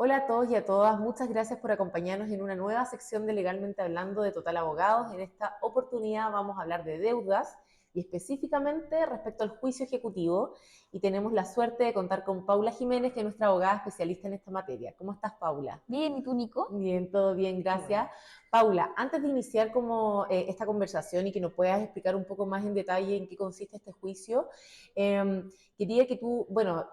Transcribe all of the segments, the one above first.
Hola a todos y a todas, muchas gracias por acompañarnos en una nueva sección de Legalmente Hablando de Total Abogados. En esta oportunidad vamos a hablar de deudas y específicamente respecto al juicio ejecutivo, y tenemos la suerte de contar con Paula Jiménez, que es nuestra abogada especialista en esta materia. ¿Cómo estás, Paula? Bien, ¿y tú, Nico? Bien, todo bien, Qué gracias. bueno. Paula, antes de iniciar esta conversación y que nos puedas explicar un poco más en detalle en qué consiste este juicio, eh, quería que tú, bueno,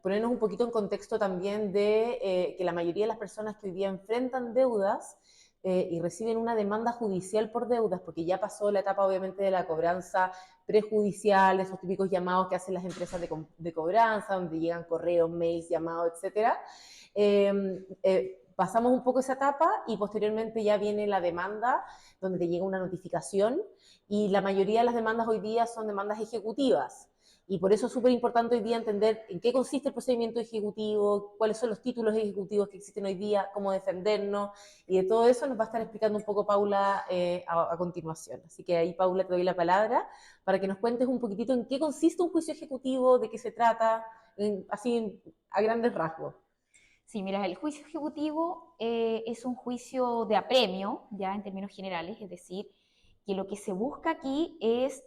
ponernos un poquito en contexto también de que la mayoría de las personas que hoy día enfrentan deudas y reciben una demanda judicial por deudas, porque ya pasó la etapa obviamente de la cobranza prejudicial, esos típicos llamados que hacen las empresas de cobranza, donde llegan correos, mails, llamados, etcétera. Pasamos un poco esa etapa y posteriormente ya viene la demanda, donde te llega una notificación, y la mayoría de las demandas hoy día son demandas ejecutivas. Y por eso es súper importante hoy día entender en qué consiste el procedimiento ejecutivo, cuáles son los títulos ejecutivos que existen hoy día, cómo defendernos, y de todo eso nos va a estar explicando un poco Paula a continuación. Así que ahí, Paula, te doy la palabra para que nos cuentes un poquitito en qué consiste un juicio ejecutivo, de qué se trata, así a grandes rasgos. Sí, mira, el juicio ejecutivo es un juicio de apremio, ya en términos generales, es decir, que lo que se busca aquí es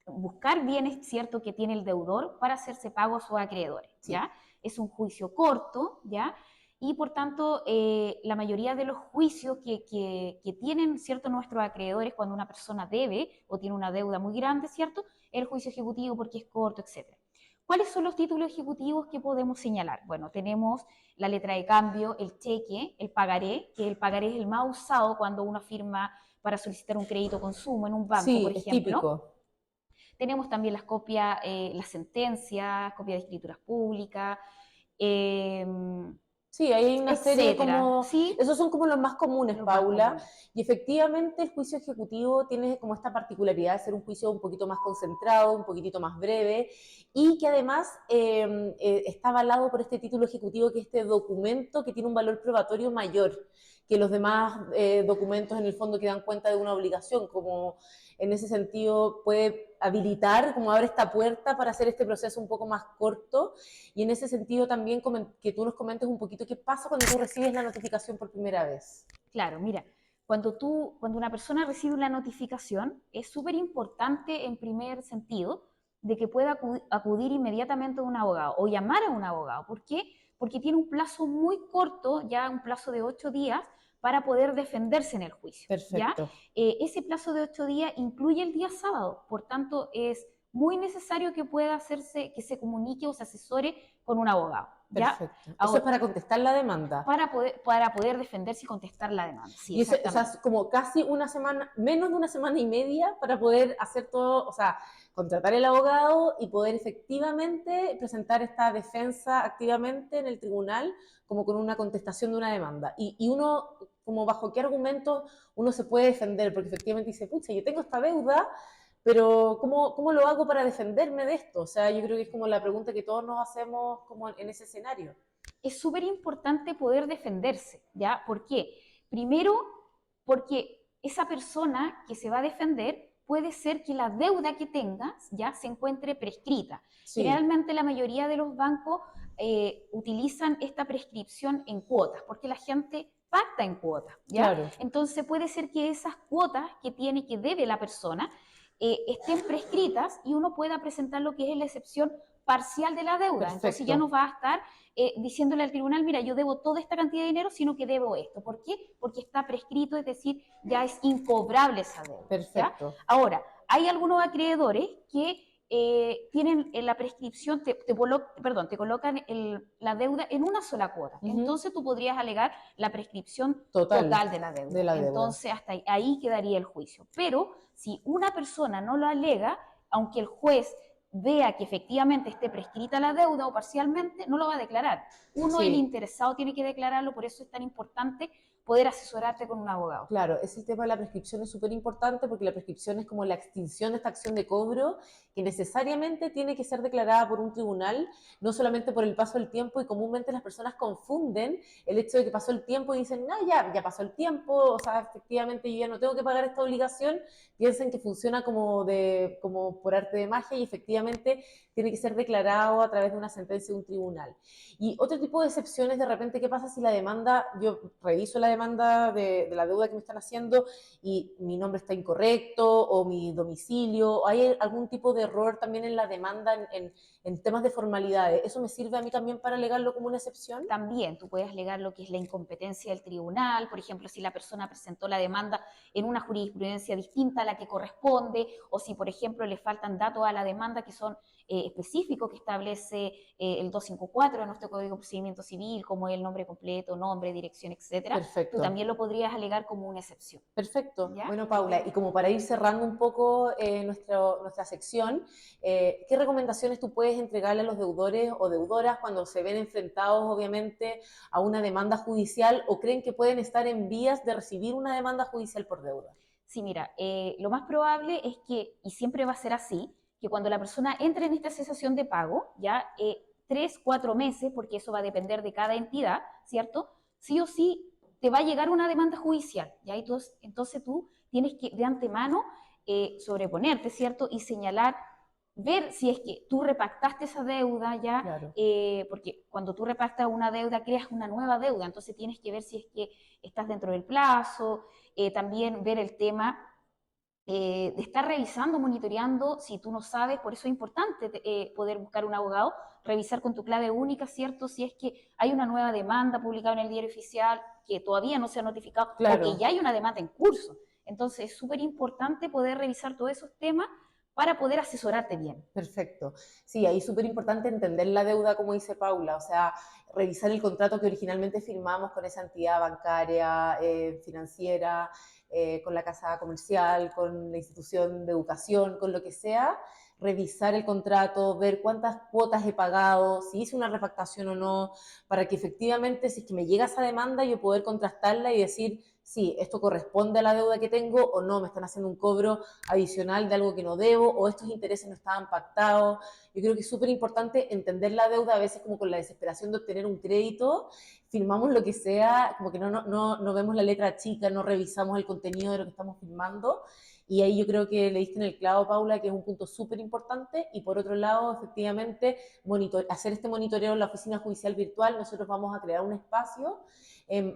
buscar bienes, cierto, que tiene el deudor para hacerse pago a sus acreedores, Sí, ¿ya? Es un juicio corto, ¿ya? Y por tanto, la mayoría de los juicios que tienen, cierto, nuestros acreedores cuando una persona debe o tiene una deuda muy grande, ¿cierto? El juicio ejecutivo porque es corto, etcétera. ¿Cuáles son los títulos ejecutivos que podemos señalar? Bueno, tenemos la letra de cambio, el cheque, el pagaré, que el pagaré es el más usado cuando uno firma para solicitar un crédito consumo en un banco, por sí, es ejemplo. típico. Tenemos también las copias, las sentencias, copias de escrituras públicas, eh, Sí, hay una serie etcétera. como, ¿Sí? esos son como los más comunes, Los más Paula, comunes. y efectivamente el juicio ejecutivo tiene como esta particularidad de ser un juicio un poquito más concentrado, un poquitito más breve, y que además está avalado por este título ejecutivo, que es este documento que tiene un valor probatorio mayor que los demás documentos en el fondo que dan cuenta de una obligación, como en ese sentido puede habilitar, como abre esta puerta para hacer este proceso un poco más corto. Y en ese sentido también que tú nos comentes un poquito qué pasa cuando tú recibes la notificación por primera vez. Claro, mira, cuando una persona recibe una notificación, es súper importante en primer sentido de que pueda acudir inmediatamente a un abogado o llamar a un abogado. ¿Por qué? Porque tiene un plazo muy corto, ya un plazo de 8 días, para poder defenderse en el juicio. ¿Ya? Perfecto, Ese plazo de 8 días incluye el día sábado, por tanto es muy necesario que pueda hacerse, que se comunique o se asesore con un abogado. ¿Ya? perfecto. Eso es Ahora, para contestar la demanda. para poder defenderse y contestar la demanda. Sí, Y eso, o sea, exactamente. es como casi una semana, menos de una semana y media para poder hacer todo, o sea, contratar el abogado y poder efectivamente presentar esta defensa activamente en el tribunal, como con una contestación de una demanda. Y uno, como bajo qué argumentos uno se puede defender, porque efectivamente dice, pucha, yo tengo esta deuda, pero ¿cómo lo hago para defenderme de esto? O sea, yo creo que es como la pregunta que todos nos hacemos como en ese escenario. Es súper importante poder defenderse, ¿ya? ¿Por qué? Primero, porque esa persona que se va a defender puede ser que la deuda que tengas ya se encuentre prescrita. Sí, Generalmente la mayoría de los bancos utilizan esta prescripción en cuotas, porque la gente pacta en cuotas, ¿ya? claro, Entonces puede ser que esas cuotas que tiene, que debe la persona, estén prescritas y uno pueda presentar lo que es la excepción parcial de la deuda. Entonces ya no perfecto, va a estar diciéndole al tribunal, mira, yo debo toda esta cantidad de dinero, sino que debo esto. ¿Por qué? Porque está prescrito, es decir, ya es incobrable esa deuda. ¿Ya? perfecto. Ahora, hay algunos acreedores que tienen la prescripción, te colocan la deuda en una sola cuota. Ujú. Entonces tú podrías alegar la prescripción Total, total de la de deuda. la deuda. Entonces hasta ahí quedaría el juicio. Pero si una persona no lo alega, aunque el juez vea que efectivamente esté prescrita la deuda o parcialmente, no lo va a declarar. Uno, el Sí, interesado, tiene que declararlo, por eso es tan importante poder asesorarte con un abogado. Claro, es el tema de la prescripción es súper importante porque la prescripción es como la extinción de esta acción de cobro que necesariamente tiene que ser declarada por un tribunal, no solamente por el paso del tiempo y comúnmente las personas confunden el hecho de que pasó el tiempo y dicen, no, ya pasó el tiempo, o sea, efectivamente yo ya no tengo que pagar esta obligación, piensen que funciona como por arte de magia y efectivamente tiene que ser declarado a través de una sentencia de un tribunal. Y otro tipo de excepciones, de repente, ¿qué pasa si la demanda, yo reviso la demanda de la deuda que me están haciendo y mi nombre está incorrecto o mi domicilio? ¿Hay algún tipo de error también en la demanda en temas de formalidades? ¿Eso me sirve a mí también para alegarlo como una excepción? También tú puedes alegar lo que es la incompetencia del tribunal, por ejemplo, si la persona presentó la demanda en una jurisprudencia distinta a la que corresponde, o si, por ejemplo, le faltan datos a la demanda que son específicos que establece el 254 de nuestro Código de Procedimiento Civil, como el nombre completo, nombre, dirección, etcétera. Tú Perfecto. también lo podrías alegar como una excepción. Perfecto. ¿Ya? Bueno, Paula, y como para ir cerrando un poco nuestra sección, ¿qué recomendaciones tú puedes entregarle a los deudores o deudoras cuando se ven enfrentados, obviamente, a una demanda judicial o creen que pueden estar en vías de recibir una demanda judicial por deuda? Sí, mira, lo más probable es que, y siempre va a ser así, que cuando la persona entre en esta cesación de pago, ya 3, 4 meses, porque eso va a depender de cada entidad, ¿cierto? Sí o sí te va a llegar una demanda judicial, ¿ya? Entonces tú tienes que de antemano sobreponerte, ¿cierto? Y señalar, ver si es que tú repactaste esa deuda ya, Claro. porque cuando tú repactas una deuda creas una nueva deuda, entonces tienes que ver si es que estás dentro del plazo, también ver el tema de estar revisando, monitoreando, si tú no sabes, por eso es importante poder buscar un abogado, revisar con tu clave única, ¿cierto? Si es que hay una nueva demanda publicada en el diario oficial que todavía no se ha notificado o que Claro. ya hay una demanda en curso. Entonces es súper importante poder revisar todos esos temas para poder asesorarte bien. Perfecto. Sí, ahí es súper importante entender la deuda, como dice Paula, o sea, revisar el contrato que originalmente firmamos con esa entidad bancaria, financiera, con la casa comercial, con la institución de educación, con lo que sea, revisar el contrato, ver cuántas cuotas he pagado, si hice una refactación o no, para que efectivamente, si es que me llega esa demanda, yo poder contrastarla y decir, sí, esto corresponde a la deuda que tengo o no, me están haciendo un cobro adicional de algo que no debo o estos intereses no estaban pactados. Yo creo que es súper importante entender la deuda a veces como con la desesperación de obtener un crédito, firmamos lo que sea, como que no vemos la letra chica, no revisamos el contenido de lo que estamos firmando. Y ahí yo creo que le diste en el clavo, Paula, que es un punto súper importante. Y por otro lado, efectivamente, hacer este monitoreo en la oficina judicial virtual. Nosotros vamos a crear un espacio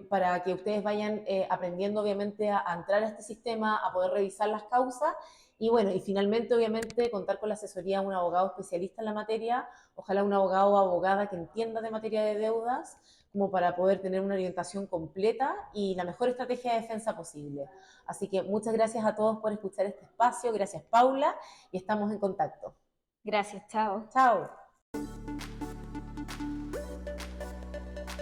para que ustedes vayan aprendiendo, obviamente, a entrar a este sistema, a poder revisar las causas. Y bueno, y finalmente, obviamente, contar con la asesoría de un abogado especialista en la materia, ojalá un abogado o abogada que entienda de materia de deudas, como para poder tener una orientación completa y la mejor estrategia de defensa posible. Así que muchas gracias a todos por escuchar este espacio, gracias Paula, y estamos en contacto. Gracias, chao. Chao.